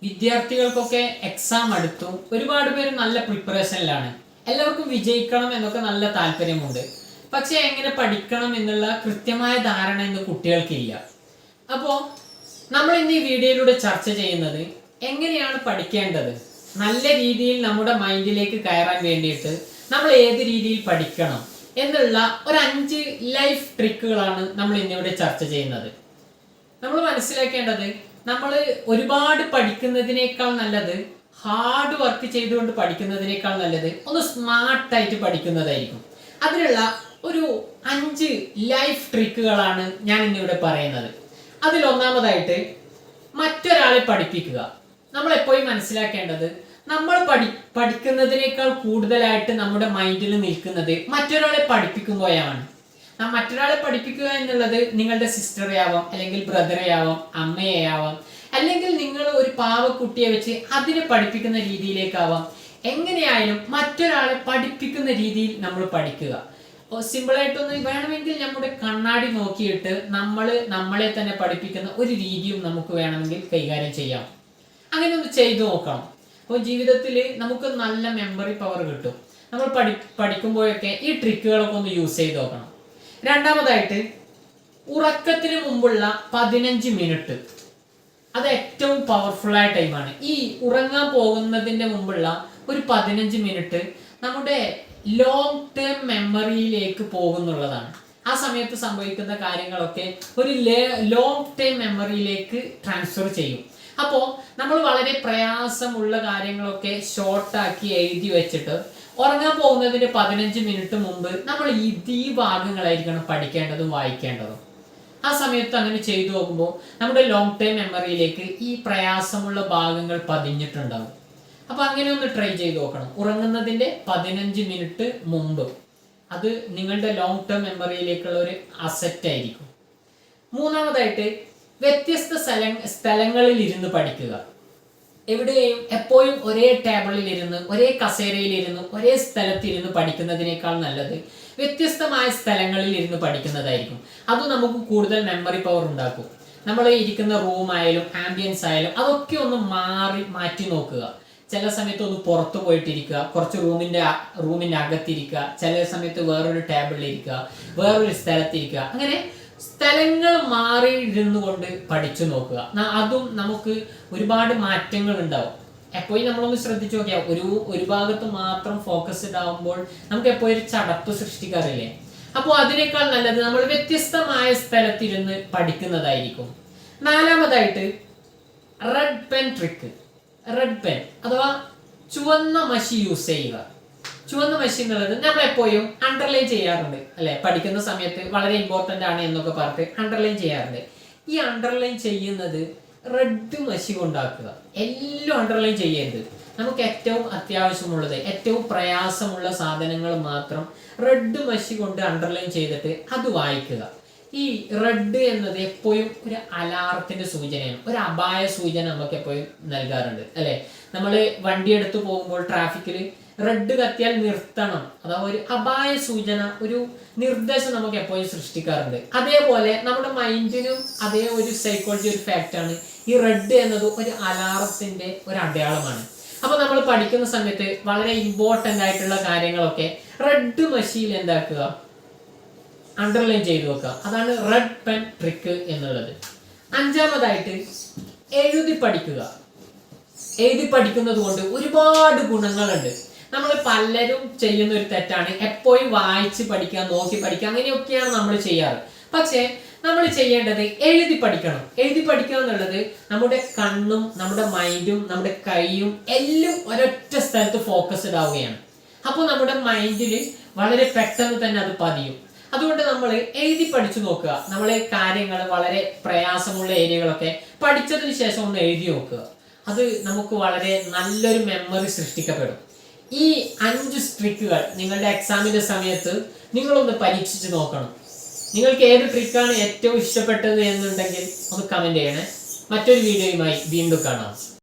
വിദ്യാർത്ഥികൾക്കൊക്കെ exam അടുത്തു, ഒരുപാട് പേര് നല്ല പ്രിപ്പറേഷനിലാണ്. എല്ലാവർക്കും വിജയിക്കണം എന്നൊക്കെ നല്ല താല്പര്യമുണ്ട്. പക്ഷെ എങ്ങനെ പഠിക്കണം എന്നുള്ള കൃത്യമായ ധാരണ ഇന്ന് കുട്ടികൾക്കില്ല. അപ്പോൾ നമ്മൾ ഇന്ന് ഈ വീഡിയോയിലൂടെ ചർച്ച ചെയ്യുന്നത് എങ്ങനെയാണ് പഠിക്കേണ്ടത്, നല്ല രീതിയിൽ നമ്മുടെ മൈൻഡിലേക്ക് കയറാൻ വേണ്ടിയിട്ട് നമ്മൾ ഏത് രീതിയിൽ പഠിക്കണം എന്നുള്ള ഒരു 5 ലൈഫ് ട്രിക്കുകളാണ് നമ്മൾ ഇന്നിവിടെ ചർച്ച ചെയ്യുന്നത്. നമ്മൾ മനസ്സിലാക്കേണ്ടത്, നമ്മൾ ഒരുപാട് പഠിക്കുന്നതിനേക്കാൾ നല്ലത്, ഹാർഡ് വർക്ക് ചെയ്തുകൊണ്ട് പഠിക്കുന്നതിനേക്കാൾ നല്ലത് ഒന്ന് സ്മാർട്ടായിട്ട് പഠിക്കുന്നതായിരിക്കും. അതിനുള്ള ഒരു 5 ലൈഫ് ട്രിക്കുകളാണ് ഞാൻ ഇന്നിവിടെ പറയുന്നത്. അതിൽ ഒന്നാമതായിട്ട് മറ്റൊരാളെ പഠിപ്പിക്കുക. നമ്മൾ എപ്പോഴും മനസ്സിലാക്കേണ്ടത്, നമ്മൾ പഠിക്കുന്നതിനേക്കാൾ കൂടുതലായിട്ട് നമ്മുടെ മൈൻഡിൽ നിൽക്കുന്നത് മറ്റൊരാളെ പഠിപ്പിക്കുമ്പോഴാണ്. മറ്റൊരാളെ പഠിപ്പിക്കുക എന്നുള്ളത് നിങ്ങളുടെ സിസ്റ്ററെ ആവാം, അല്ലെങ്കിൽ ബ്രദറെ ആവാം, അമ്മയെ ആവാം, അല്ലെങ്കിൽ നിങ്ങൾ ഒരു പാവക്കുട്ടിയെ വെച്ച് അതിനെ പഠിപ്പിക്കുന്ന രീതിയിലേക്കാവാം. എങ്ങനെയായാലും മറ്റൊരാളെ പഠിപ്പിക്കുന്ന രീതിയിൽ നമ്മൾ പഠിക്കുക. സിമ്പിളായിട്ടൊന്ന് വേണമെങ്കിൽ നമ്മുടെ കണ്ണാടി നോക്കിയിട്ട് നമ്മളെ തന്നെ പഠിപ്പിക്കുന്ന ഒരു രീതിയും നമുക്ക് വേണമെങ്കിൽ കൈകാര്യം ചെയ്യാം. അങ്ങനെ ഒന്ന് ചെയ്തു നോക്കണം. അപ്പോൾ ജീവിതത്തിൽ നമുക്ക് നല്ല മെമ്മറി പവർ കിട്ടും. നമ്മൾ പഠിക്കുമ്പോഴൊക്കെ ഈ ട്രിക്കുകളൊക്കെ ഒന്ന് യൂസ് ചെയ്ത് നോക്കണം. രണ്ടാമതായിട്ട്, ഉറക്കത്തിന് മുമ്പുള്ള 15 മിനിറ്റ്, അത് ഏറ്റവും പവർഫുൾ ആയ ടൈമാണ്. ഈ ഉറങ്ങാൻ പോകുന്നതിൻ്റെ മുമ്പുള്ള ഒരു 15 മിനിറ്റ് നമ്മുടെ ലോങ് ടേം മെമ്മറിയിലേക്ക് പോകുന്നുള്ളതാണ്. ആ സമയത്ത് സംഭവിക്കുന്ന കാര്യങ്ങളൊക്കെ ഒരു ലോങ് ടേം മെമ്മറിയിലേക്ക് ട്രാൻസ്ഫർ ചെയ്യും. അപ്പോൾ നമ്മൾ വളരെ പ്രയാസമുള്ള കാര്യങ്ങളൊക്കെ ഷോർട്ടാക്കി എഴുതി വെച്ചിട്ട് ഉറങ്ങാൻ പോകുന്നതിന് 15 മിനിറ്റ് മുമ്പ് നമ്മൾ ഈ ഭാഗങ്ങളായിരിക്കണം പഠിക്കേണ്ടതും വായിക്കേണ്ടതും. ആ സമയത്ത് അങ്ങനെ ചെയ്തു നോക്കുമ്പോൾ നമ്മുടെ ലോങ് ടൈം മെമ്മറിയിലേക്ക് ഈ പ്രയാസമുള്ള ഭാഗങ്ങൾ പതിഞ്ഞിട്ടുണ്ടാകും. അപ്പോൾ അങ്ങനെ ഒന്ന് ട്രൈ ചെയ്ത് നോക്കണം. ഉറങ്ങുന്നതിൻ്റെ 15 മിനിറ്റ് മുമ്പ് അത് നിങ്ങളുടെ ലോങ് ടേം മെമ്മറിയിലേക്കുള്ള ഒരു അസറ്റ് ആയിരിക്കും. മൂന്നാമതായിട്ട്, വ്യത്യസ്ത സ്ഥലങ്ങളിൽ ഇരുന്ന് പഠിക്കുക. എവിടെയും എപ്പോഴും ഒരേ ടേബിളിലിരുന്ന്, ഒരേ കസേരയിലിരുന്ന്, ഒരേ സ്ഥലത്തിരുന്ന് പഠിക്കുന്നതിനേക്കാൾ നല്ലത് വ്യത്യസ്തമായ സ്ഥലങ്ങളിൽ ഇരുന്ന് പഠിക്കുന്നതായിരിക്കും. അത് നമുക്ക് കൂടുതൽ മെമ്മറി പവർ ഉണ്ടാക്കും. നമ്മൾ ഇരിക്കുന്ന റൂമായാലും ആംബിയൻസ് ആയാലും അതൊക്കെ ഒന്ന് മാറ്റി നോക്കുക. ചില സമയത്ത് ഒന്ന് പുറത്ത് പോയിട്ടിരിക്കുക, കുറച്ച് റൂമിൻ്റെ അകത്തിരിക്കുക, ചില സമയത്ത് വേറൊരു ടേബിളിലിരിക്കുക, വേറൊരു സ്ഥലത്തിരിക്കുക. അങ്ങനെ സ്ഥലങ്ങൾ മാറിയിരുന്നു കൊണ്ട് പഠിച്ചു നോക്കുക. അതും നമുക്ക് ഒരുപാട് മാറ്റങ്ങൾ ഉണ്ടാവും. എപ്പോഴും നമ്മളൊന്ന് ശ്രദ്ധിച്ചു നോക്കിയാൽ ഒരു ഭാഗത്ത് മാത്രം ഫോക്കസ്ഡ് ആവുമ്പോൾ നമുക്ക് എപ്പോഴും ഒരു ചടപ്പ് സൃഷ്ടിക്കാറില്ലേ. അപ്പോൾ അതിനേക്കാൾ നല്ലത് നമ്മൾ വ്യത്യസ്തമായ സ്ഥലത്തിരുന്ന് പഠിക്കുന്നതായിരിക്കും. നാലാമതായിട്ട്, red pen trick. Red pen അഥവാ ചുവന്ന മഷി യൂസ് ചെയ്യുക. ചുവന്ന മഷി എന്നുള്ളത് നമ്മൾ എപ്പോഴും അണ്ടർലൈൻ ചെയ്യാറുണ്ട് അല്ലെ. പഠിക്കുന്ന സമയത്ത് വളരെ ഇമ്പോർട്ടൻ്റ് ആണ് എന്നൊക്കെ പറഞ്ഞിട്ട് അണ്ടർലൈൻ ചെയ്യാറുണ്ട്. ഈ അണ്ടർലൈൻ ചെയ്യുന്നത് റെഡ് മഷി കൊണ്ടാക്കുക. എല്ലാം അണ്ടർലൈൻ ചെയ്യരുത്. നമുക്ക് ഏറ്റവും അത്യാവശ്യമുള്ളത്, ഏറ്റവും പ്രയാസമുള്ള സാധനങ്ങൾ മാത്രം റെഡ് മഷി കൊണ്ട് അണ്ടർലൈൻ ചെയ്തിട്ട് അത് വായിക്കുക. ഈ റെഡ് എന്നത് എപ്പോഴും ഒരു അലാറത്തിന്റെ സൂചനയാണ്, ഒരു അപായ സൂചന നമുക്ക് എപ്പോഴും നൽകാറുണ്ട് അല്ലെ. നമ്മൾ വണ്ടി എടുത്തു പോകുമ്പോൾ ട്രാഫിക്കിൽ റെഡ് കത്തിയാൽ നിർത്തണം, അഥവാ ഒരു അപായ സൂചന, ഒരു നിർദ്ദേശം നമുക്ക് എപ്പോഴും സൃഷ്ടിക്കാറുണ്ട്. അതേപോലെ നമ്മുടെ മൈൻഡിനും അതേ ഒരു സൈക്കോളജി, ഒരു ഫാക്റ്റാണ്. ഈ റെഡ് എന്നത് ഒരു അലാറത്തിന്റെ ഒരു അടയാളമാണ്. അപ്പൊ നമ്മൾ പഠിക്കുന്ന സമയത്ത് വളരെ ഇമ്പോർട്ടൻ്റ് ആയിട്ടുള്ള കാര്യങ്ങളൊക്കെ റെഡ് മഷിയിൽ എന്താക്കുക, അണ്ടർലൈൻ ചെയ്തു വെക്കുക. അതാണ് റെഡ് പെൻ ട്രിക്ക് എന്നുള്ളത്. അഞ്ചാമതായിട്ട്, എഴുതി പഠിക്കുക. എഴുതി പഠിക്കുന്നത് കൊണ്ട് ഒരുപാട് ഗുണങ്ങളുണ്ട്. നമ്മൾ പലരും ചെയ്യുന്ന ഒരു തെറ്റാണ് എപ്പോഴും വായിച്ച് പഠിക്കുക, നോക്കി പഠിക്കുക, അങ്ങനെയൊക്കെയാണ് നമ്മൾ ചെയ്യാറ്. പക്ഷേ നമ്മൾ ചെയ്യേണ്ടത് എഴുതി പഠിക്കണം. എഴുതി പഠിക്കുക എന്നുള്ളത് നമ്മുടെ കണ്ണും നമ്മുടെ മൈൻഡും നമ്മുടെ കൈയും എല്ലാം ഒരൊറ്റ സ്ഥലത്ത് ഫോക്കസ്ഡ് ആവുകയാണ്. അപ്പോൾ നമ്മുടെ മൈൻഡിൽ വളരെ പെട്ടെന്ന് തന്നെ അത് പതിയും. അതുകൊണ്ട് നമ്മൾ എഴുതി പഠിച്ചു നോക്കുക. നമ്മളെ കാര്യങ്ങൾ, വളരെ പ്രയാസമുള്ള ഏരിയകളൊക്കെ പഠിച്ചതിന് ശേഷം ഒന്ന് എഴുതി നോക്കുക. അത് നമുക്ക് വളരെ നല്ലൊരു മെമ്മറി സൃഷ്ടിക്കപ്പെടും. ഈ 5 ട്രിക്കുകൾ നിങ്ങളുടെ എക്സാമിന്റെ സമയത്ത് നിങ്ങളൊന്ന് പരീക്ഷിച്ച് നോക്കണം. നിങ്ങൾക്ക് ഏത് ട്രിക്കാണ് ഏറ്റവും ഇഷ്ടപ്പെട്ടത് എന്നുണ്ടെങ്കിൽ ഒന്ന് കമന്റ് ചെയ്യണേ. മറ്റൊരു വീഡിയോയുമായി വീണ്ടും കാണാം.